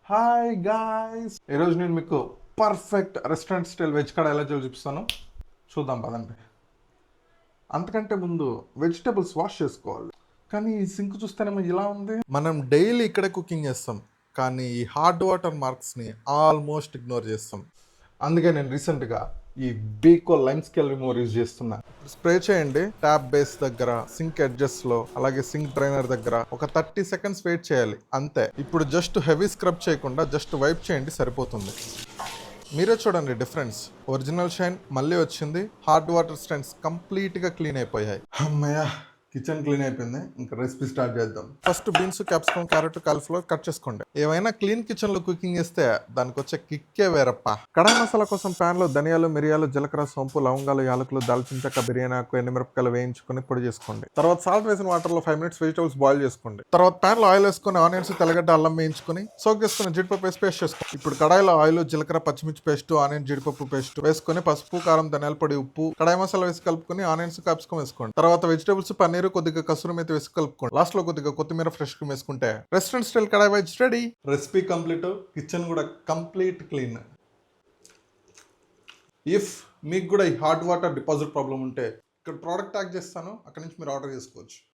Hi guys, ఈరోజు నేను మీకు పర్ఫెక్ట్ రెస్టారెంట్ స్టైల్ వెజ్ కడా ఎలా చేయాలో చూపిస్తాను. చూద్దాం పదండి. అంతకంటే ముందు వెజిటేబుల్స్ వాష్ చేసుకోవాలి. కానీ ఈ సింక్ చూస్తేనేమో ఇలా ఉంది. మనం డైలీ ఇక్కడే కుకింగ్ చేస్తాం, కానీ ఈ హార్డ్ వాటర్ మార్క్స్ని ఆల్మోస్ట్ ఇగ్నోర్ చేస్తాం. అందుకే నేను రీసెంట్గా ఈ బీకో లైమ్ స్కేల్ రిమూవర్ యూజ్ చేస్తున్నా. స్ప్రే చేయండి ట్యాప్ బేస్ దగ్గర, సింక్ ఎడ్జెస్ లో, అలాగే సింక్ డ్రైనర్ దగ్గర ఒక 30 సెకండ్స్ వెయిట్ చేయాలి అంతే. ఇప్పుడు జస్ట్ హెవీ స్క్రబ్ చేయకుండా జస్ట్ వైప్ చేయండి, సరిపోతుంది. మీరే చూడండి డిఫరెన్స్. ఒరిజినల్ షైన్ మళ్ళీ వచ్చింది. హార్డ్ వాటర్ స్టైన్స్ కంప్లీట్గా క్లీన్ అయిపోయాయి. అమ్మయ్య, కిచెన్ క్లీన్ అయిపోయింది. ఇంకా రెసిపీ స్టార్ట్ చేద్దాం. First beans, capsicum, carrot, cauliflower cut చేసుకోండి. ఏవైనా క్లీన్ కిచెన్ లో కుకింగ్ చేస్తే దానికి వచ్చే కిక్కే వేరప్ప. కడాయి మసాలా కోసం ప్యాన్ లో ధనియాలు, మిరియాలు, జీలకర్ర, సోంపు, లవంగాలు, యాలకులు, దాల్చిన చెక్క, బిర్యానీ ఆకు, ఎండుమిరపకాయలు వేయించుకొని పొడి చేసుకోండి. తర్వాత సాల్ట్ వేసిన వాటర్ లో 5 మినిట్స్ వెజిటబుల్స్ బాయిల్ చేసుకోండి. తర్వాత ప్యాన్ లో ఆయిల్ వేసుకొని ఆనియన్స్, తెల్లగడ్డ, అల్లం వేయించుకొని సోక్ చేసుకుని జీడిపప్పు వేసి పేస్ట్ చేసుకోండి. ఇప్పుడు కడాయిలో ఆయిల్, జీలకర్ర, పచ్చిమిర్చి పేస్ట్, ఆనియన్, జీడిపప్పు పేస్ట్ వేసుకొని పసుపు, కారం, ధనియాల పొడి, ఉప్పు, కడాయి మసాలా వేసి కలుపుకొని ఆనియన్స్, క్యాప్సికమ్ వేసుకోండి. తర్వాత వెజిటబుల్స్, పన్నీర్, కొద్దిగా కసూరి మేతి వేసి కలుపుకోండి. లాస్ట్ లో కొద్దిగా కొత్తిమీర ఫ్రెష్ క్రీమ్ వేసుకుంటే restaurant style kadai veg ready. Recipe complete, kitchen కూడా కంప్లీట్ క్లీన్. ఇఫ్ మీకు కూడా ఈ హాట్ వాటర్ డిపాజిట్ ప్రాబ్లం ఉంటే ఇక్కడ ప్రోడక్ట్ ట్యాగ్ చేస్తాను, అక్కడ నుంచి మీరు ఆర్డర్ చేసుకోవచ్చు.